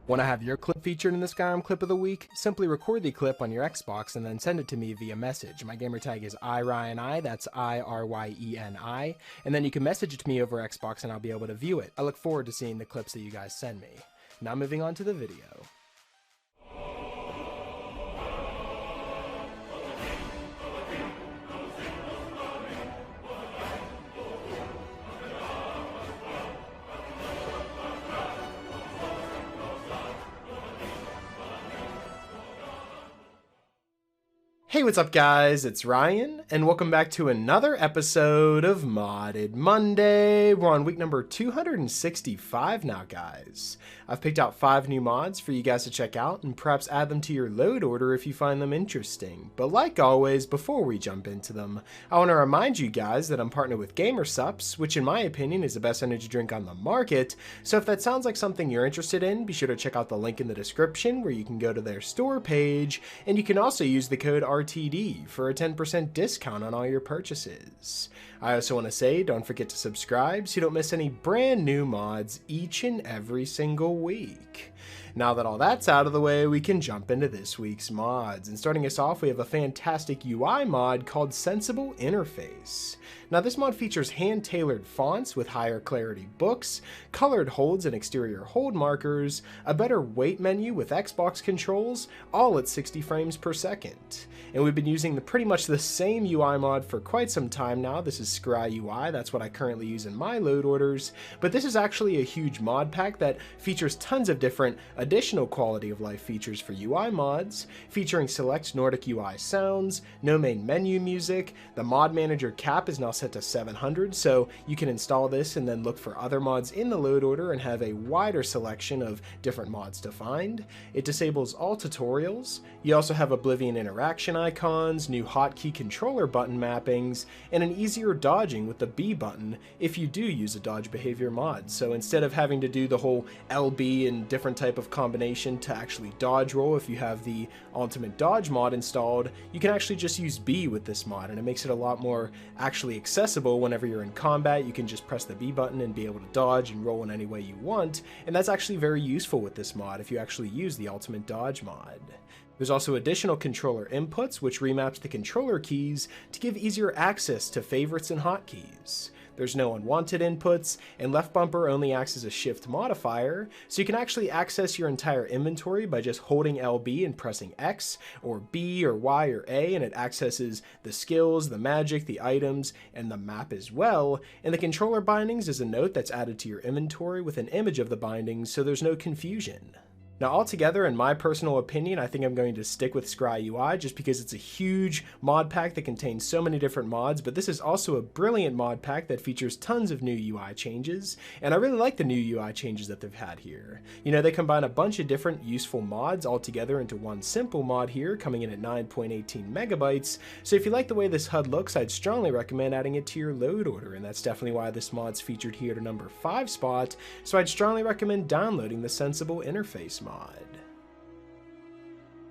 Want to have your clip featured in the Skyrim Clip of the Week? Simply record the clip on your Xbox and then send it to me via message. My gamertag is iRyanI, that's IRYENI, and then you can message it to me over Xbox and I'll be able to view it. I look forward to seeing the clips that you guys send me. Now moving on to the video. Hey, what's up guys, it's Ryan, and welcome back to another episode of Modded Monday. We're on week number 265 now, guys. I've picked out 5 new mods for you guys to check out, and perhaps add them to your load order if you find them interesting. But like always, before we jump into them, I want to remind you guys that I'm partnered with GamerSupps, which in my opinion is the best energy drink on the market, so if that sounds like something you're interested in, be sure to check out the link in the description where you can go to their store page, and you can also use the code RTD for a 10% discount on all your purchases. I also want to say, don't forget to subscribe so you don't miss any brand new mods each and every single week. Now that all that's out of the way, we can jump into this week's mods. And starting us off, we have a fantastic UI mod called Sensible Interface. Now this mod features hand-tailored fonts with higher clarity books, colored holds and exterior hold markers, a better weight menu with Xbox controls, all at 60 frames per second. And we've been using pretty much the same UI mod for quite some time now. This is Scry UI, that's what I currently use in my load orders, but this is actually a huge mod pack that features tons of different additional quality of life features for UI mods, featuring select Nordic UI sounds, no main menu music, the mod manager cap is now set to 700, so you can install this and then look for other mods in the load order and have a wider selection of different mods to find. It disables all tutorials. You also have Oblivion interaction icons, new hotkey controller button mappings, and an easier dodging with the B button if you do use a dodge behavior mod. So instead of having to do the whole LB and different type of combination to actually dodge roll if you have the ultimate dodge mod installed, you can actually just use B with this mod, and it makes it a lot more actually accessible. Whenever you're in combat, you can just press the B button and be able to dodge and roll in any way you want, and that's actually very useful with this mod if you actually use the ultimate dodge mod. There's also additional controller inputs, which remaps the controller keys to give easier access to favorites and hotkeys. There's no unwanted inputs, and left bumper only acts as a shift modifier, so you can actually access your entire inventory by just holding LB and pressing X, or B, or Y, or A, and it accesses the skills, the magic, the items, and the map as well. And the controller bindings is a note that's added to your inventory with an image of the bindings, so there's no confusion. Now altogether, in my personal opinion, I think I'm going to stick with Scry UI just because it's a huge mod pack that contains so many different mods, but this is also a brilliant mod pack that features tons of new UI changes, and I really like the new UI changes that they've had here. You know, they combine a bunch of different useful mods all together into one simple mod here, coming in at 9.18 megabytes, so if you like the way this HUD looks, I'd strongly recommend adding it to your load order, and that's definitely why this mod's featured here at a number 5 spot, so I'd strongly recommend downloading the Sensible Interface mod.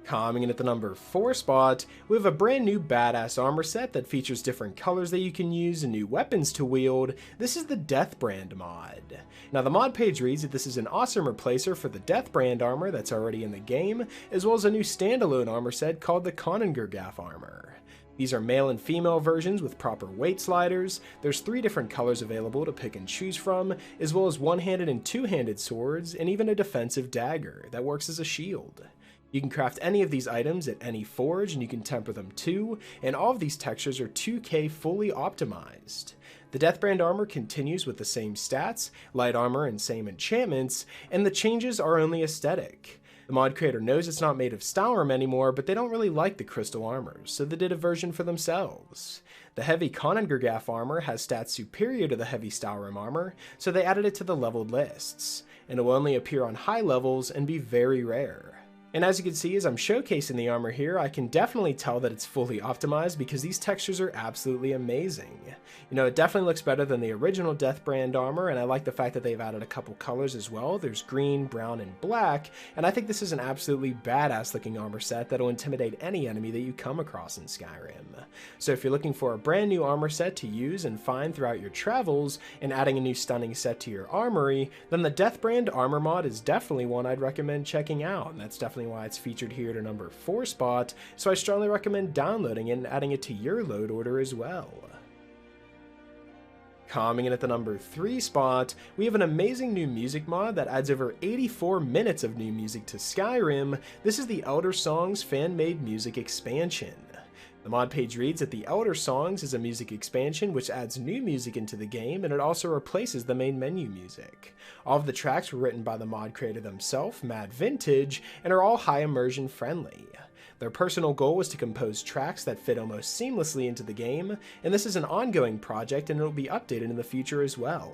Coming in at the number 4 spot, we have a brand new badass armor set that features different colors that you can use and new weapons to wield. This is the Deathbrand mod. Now the mod page reads that this is an awesome replacer for the Deathbrand armor that's already in the game, as well as a new standalone armor set called the Conungargaff armor. These are male and female versions with proper weight sliders. There's 3 different colors available to pick and choose from, as well as one-handed and two-handed swords, and even a defensive dagger that works as a shield. You can craft any of these items at any forge, and you can temper them too, and all of these textures are 2K fully optimized. The Deathbrand armor continues with the same stats, light armor and same enchantments, and the changes are only aesthetic. The mod creator knows it's not made of Skyrim anymore, but they don't really like the crystal armors, so they did a version for themselves. The heavy Conungargaff armor has stats superior to the heavy Skyrim armor, so they added it to the leveled lists, and it will only appear on high levels and be very rare. And as you can see, as I'm showcasing the armor here, I can definitely tell that it's fully optimized because these textures are absolutely amazing. You know, it definitely looks better than the original Deathbrand armor, and I like the fact that they've added a couple colors as well. There's green, brown, and black, and I think this is an absolutely badass looking armor set that'll intimidate any enemy that you come across in Skyrim. So if you're looking for a brand new armor set to use and find throughout your travels, and adding a new stunning set to your armory, then the Deathbrand armor mod is definitely one I'd recommend checking out, and that's definitely why it's featured here at a number 4 spot, so I strongly recommend downloading it and adding it to your load order as well. Coming in at the number 3 spot, we have an amazing new music mod that adds over 84 minutes of new music to Skyrim. This is the Elder Songs fan-made music expansion. The mod page reads that the Elder Songs is a music expansion which adds new music into the game, and it also replaces the main menu music. All of the tracks were written by the mod creator themselves, Mad Vintage, and are all high immersion friendly. Their personal goal was to compose tracks that fit almost seamlessly into the game, and this is an ongoing project and it will be updated in the future as well.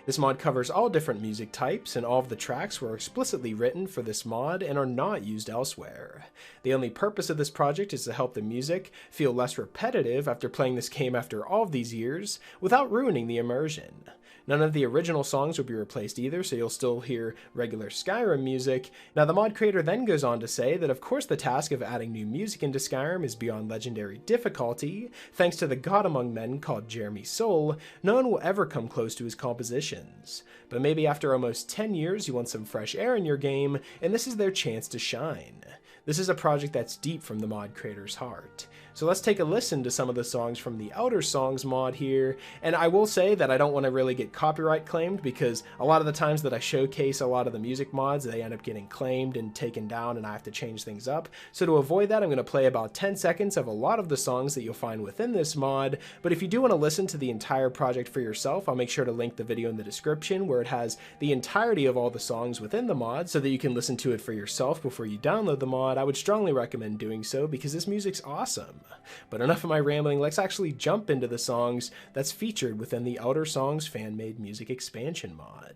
This mod covers all different music types, and all of the tracks were explicitly written for this mod and are not used elsewhere. The only purpose of this project is to help the music feel less repetitive after playing this game after all of these years, without ruining the immersion. None of the original songs will be replaced either, so you'll still hear regular Skyrim music. Now, the mod creator then goes on to say that of course the task of adding new music into Skyrim is beyond legendary difficulty. Thanks to the god among men called Jeremy Soul, no one will ever come close to his compositions. But maybe after almost 10 years you want some fresh air in your game, and this is their chance to shine. This is a project that's deep from the mod creator's heart. So let's take a listen to some of the songs from the Elder Songs mod here, and I will say that I don't want to really get copyright claimed because a lot of the times that I showcase a lot of the music mods, they end up getting claimed and taken down and I have to change things up. So to avoid that, I'm going to play about 10 seconds of a lot of the songs that you'll find within this mod, but if you do want to listen to the entire project for yourself, I'll make sure to link the video in the description where it has the entirety of all the songs within the mod so that you can listen to it for yourself before you download the mod. I would strongly recommend doing so because this music's awesome. But enough of my rambling, let's actually jump into the songs that's featured within the Elder Songs fan-made music expansion mod.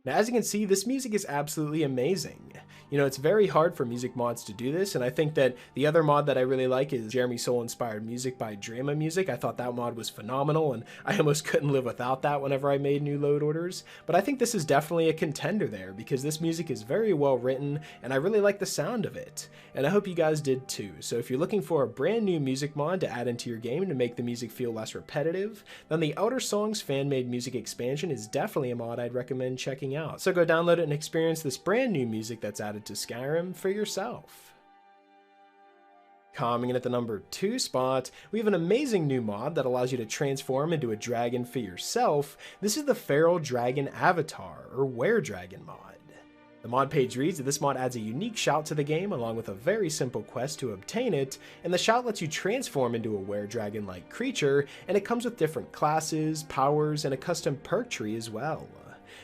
Now, as you can see, this music is absolutely amazing. You know, it's very hard for music mods to do this, and I think that the other mod that I really like is Jeremy Soul Inspired Music by Drama Music. I thought that mod was phenomenal, and I almost couldn't live without that whenever I made new load orders. But I think this is definitely a contender there, because this music is very well written, and I really like the sound of it. And I hope you guys did too. So if you're looking for a brand new music mod to add into your game to make the music feel less repetitive, then the Elder Songs fan-made music expansion is definitely a mod I'd recommend checking out. So go download it and experience this brand new music that's added to Skyrim for yourself. Coming in at the number 2 spot, we have an amazing new mod that allows you to transform into a dragon for yourself. This is the Feral Dragon Avatar, or WereDragon mod. The mod page reads that this mod adds a unique shout to the game along with a very simple quest to obtain it, and the shout lets you transform into a WereDragon-like creature, and it comes with different classes, powers, and a custom perk tree as well.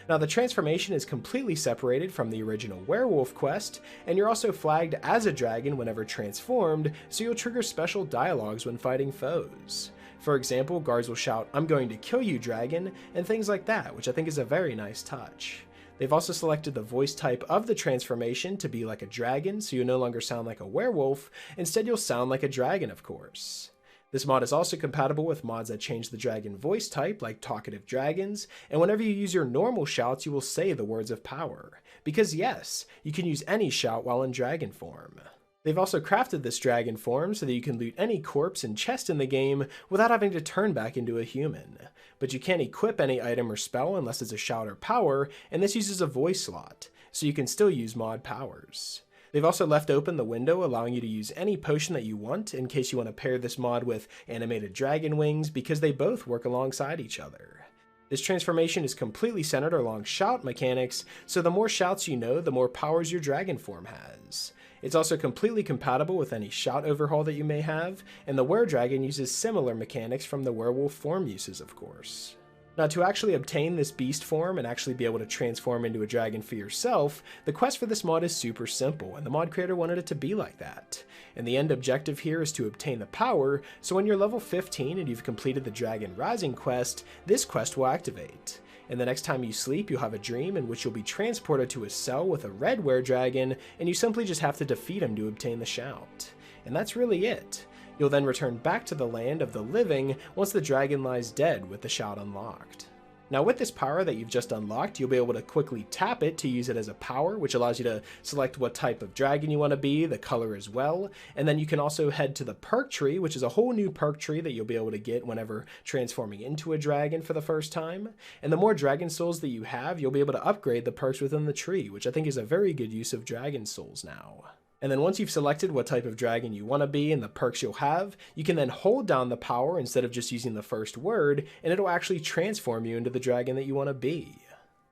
Now the transformation is completely separated from the original werewolf quest, and you're also flagged as a dragon whenever transformed, so you'll trigger special dialogues when fighting foes. For example, guards will shout, "I'm going to kill you, dragon," and things like that, which I think is a very nice touch. They've also selected the voice type of the transformation to be like a dragon, so you'll no longer sound like a werewolf, instead you'll sound like a dragon, of course. This mod is also compatible with mods that change the dragon voice type, like talkative dragons, and whenever you use your normal shouts, you will say the words of power. Because yes, you can use any shout while in dragon form. They've also crafted this dragon form so that you can loot any corpse and chest in the game without having to turn back into a human. But you can't equip any item or spell unless it's a shout or power, and this uses a voice slot, so you can still use mod powers. They've also left open the window allowing you to use any potion that you want in case you want to pair this mod with animated dragon wings, because they both work alongside each other. This transformation is completely centered along shout mechanics, so the more shouts you know, the more powers your dragon form has. It's also completely compatible with any shout overhaul that you may have, and the WereDragon uses similar mechanics from the werewolf form uses, of course. Now, to actually obtain this beast form and actually be able to transform into a dragon for yourself, the quest for this mod is super simple, and the mod creator wanted it to be like that. And the end objective here is to obtain the power, so when you're level 15 and you've completed the Dragon Rising quest, this quest will activate. And the next time you sleep, you'll have a dream in which you'll be transported to a cell with a red WereDragon, and you simply just have to defeat him to obtain the shout. And that's really it. You'll then return back to the land of the living once the dragon lies dead with the shout unlocked. Now with this power that you've just unlocked, you'll be able to quickly tap it to use it as a power, which allows you to select what type of dragon you want to be, the color as well, and then you can also head to the perk tree, which is a whole new perk tree that you'll be able to get whenever transforming into a dragon for the first time. And the more dragon souls that you have, you'll be able to upgrade the perks within the tree, which I think is a very good use of dragon souls now. And then once you've selected what type of dragon you want to be and the perks you'll have, you can then hold down the power instead of just using the first word, and it'll actually transform you into the dragon that you want to be.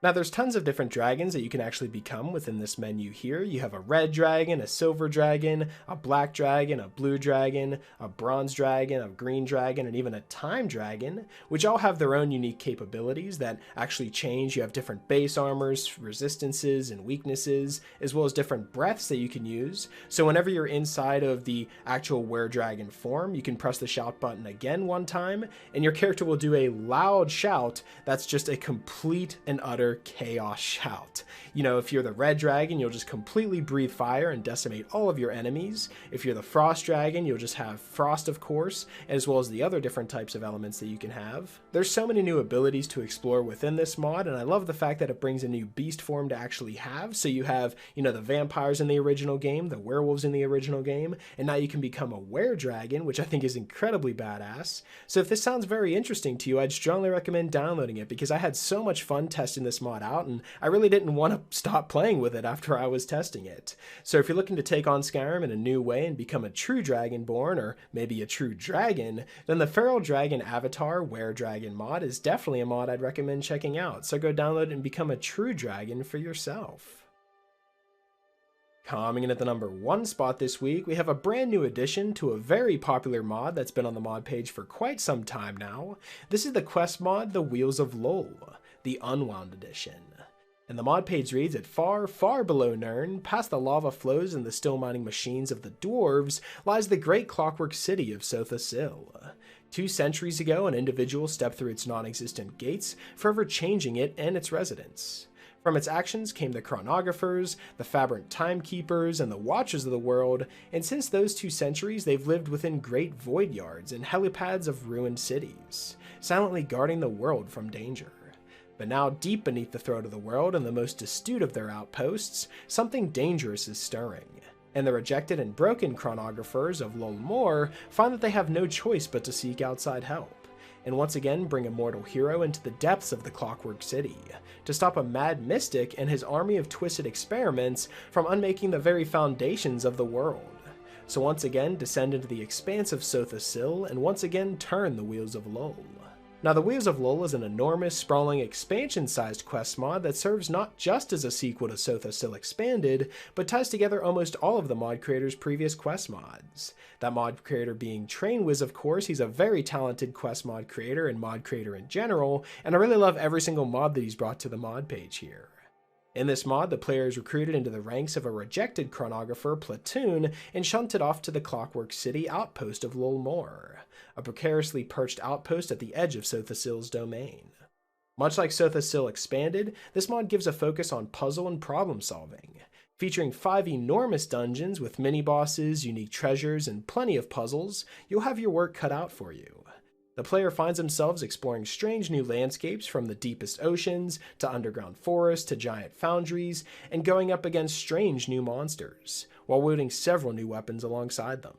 Now there's tons of different dragons that you can actually become within this menu here. You have a red dragon, a silver dragon, a black dragon, a blue dragon, a bronze dragon, a green dragon, and even a time dragon, which all have their own unique capabilities that actually change. You have different base armors, resistances, and weaknesses, as well as different breaths that you can use. So whenever you're inside of the actual WereDragon form, you can press the shout button again one time, and your character will do a loud shout that's just a complete and utter chaos shout. You know, if you're the red dragon, you'll just completely breathe fire and decimate all of your enemies. If you're the frost dragon, you'll just have frost, of course, as well as the other different types of elements that you can have. There's so many new abilities to explore within this mod, and I love the fact that it brings a new beast form to actually have. So you have, you know, the vampires in the original game, the werewolves in the original game, and now you can become a WereDragon, which I think is incredibly badass. So if this sounds very interesting to you, I'd strongly recommend downloading it, because I had so much fun testing this mod out, and I really didn't want to stop playing with it after I was testing it. So if you're looking to take on Skyrim in a new way and become a true Dragonborn, or maybe a true dragon, then the Feral Dragon Avatar WereDragon mod is definitely a mod I'd recommend checking out. So go download it and become a true dragon for yourself. Coming in at the number 1 spot this week, we have a brand new addition to a very popular mod that's been on the mod page for quite some time now. This is the quest mod, The Wheels of Lull, the Unwound edition. And the mod page reads, at far, far below Nirn, past the lava flows and the still mining machines of the dwarves, lies the great clockwork city of Cirillo. 2 centuries ago, an individual stepped through its non-existent gates, forever changing it and its residents. From its actions came the chronographers, the fabric timekeepers, and the watchers of the world, and since those 2 centuries they've lived within great void yards and helipads of ruined cities, silently guarding the world from danger. But now, deep beneath the throat of the world and the most astute of their outposts, something dangerous is stirring. And the rejected and broken chronographers of Lull find that they have no choice but to seek outside help, and once again bring a mortal hero into the depths of the Clockwork City, to stop a mad mystic and his army of twisted experiments from unmaking the very foundations of the world. So once again descend into the expanse of Cirillo and once again turn the wheels of Lull. Now, the Wheels of Lull is an enormous, sprawling, expansion-sized quest mod that serves not just as a sequel to Sotha Sil Expanded, but ties together almost all of the mod creator's previous quest mods. That mod creator being Trainwiz, of course. He's a very talented quest mod creator and mod creator in general, and I really love every single mod that he's brought to the mod page here. In this mod, the player is recruited into the ranks of a rejected chronographer platoon and shunted off to the Clockwork City outpost of Lull Moor, a precariously perched outpost at the edge of Sotha Sil's domain. Much like Sotha Sil Expanded, this mod gives a focus on puzzle and problem solving. Featuring 5 enormous dungeons with mini-bosses, unique treasures, and plenty of puzzles, you'll have your work cut out for you. The player finds themselves exploring strange new landscapes from the deepest oceans, to underground forests, to giant foundries, and going up against strange new monsters, while wielding several new weapons alongside them.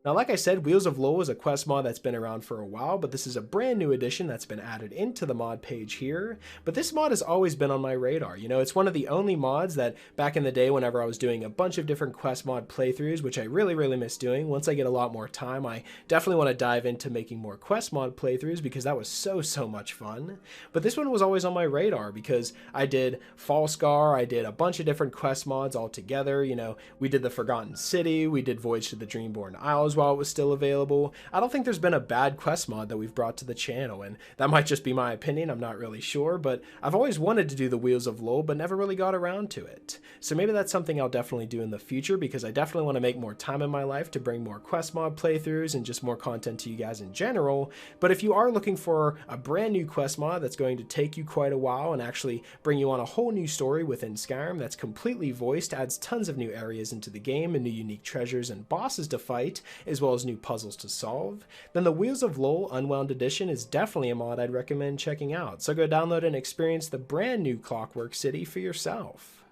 Now, like I said, Wheels of Lull is a quest mod that's been around for a while, but this is a brand new addition that's been added into the mod page here. But this mod has always been on my radar. You know, it's one of the only mods that back in the day whenever I was doing a bunch of different quest mod playthroughs, which I really miss doing, once I get a lot more time, I definitely want to dive into making more quest mod playthroughs because that was so much fun. But this one was always on my radar because I did Falscar, I did a bunch of different quest mods all together. You know, we did the Forgotten City, we did Voyage to the Dreamborn Isles while it was still available. I don't think there's been a bad quest mod that we've brought to the channel, and that might just be my opinion, I'm not really sure, but I've always wanted to do the Wheels of Lull, but never really got around to it. So maybe that's something I'll definitely do in the future, because I definitely want to make more time in my life to bring more quest mod playthroughs and just more content to you guys in general. But if you are looking for a brand new quest mod that's going to take you quite a while and actually bring you on a whole new story within Skyrim that's completely voiced, adds tons of new areas into the game and new unique treasures and bosses to fight, as well as new puzzles to solve, then the Wheels of Lull Unwound Edition is definitely a mod I'd recommend checking out. So go download and experience the brand new Clockwork City for yourself.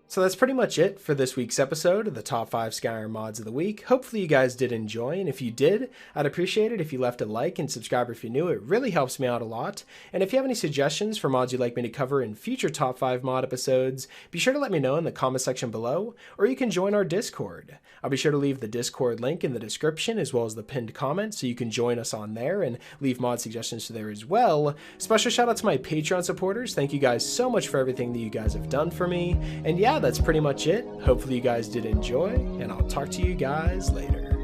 So that's pretty much it for this week's episode of the top 5 Skyrim mods of the week. Hopefully you guys did enjoy, and if you did, I'd appreciate it if you left a like and subscribe if you're new. It really helps me out a lot. And if you have any suggestions for mods you'd like me to cover in future top 5 mod episodes, be sure to let me know in the comment section below, or you can join our Discord. I'll be sure to leave the Discord link in the description as well as the pinned comment, so you can join us on there and leave mod suggestions there as well. Special shout out to my Patreon supporters. Thank you guys so much for everything that you guys have done for me. And yeah, that's pretty much it. Hopefully you guys did enjoy, and I'll talk to you guys later.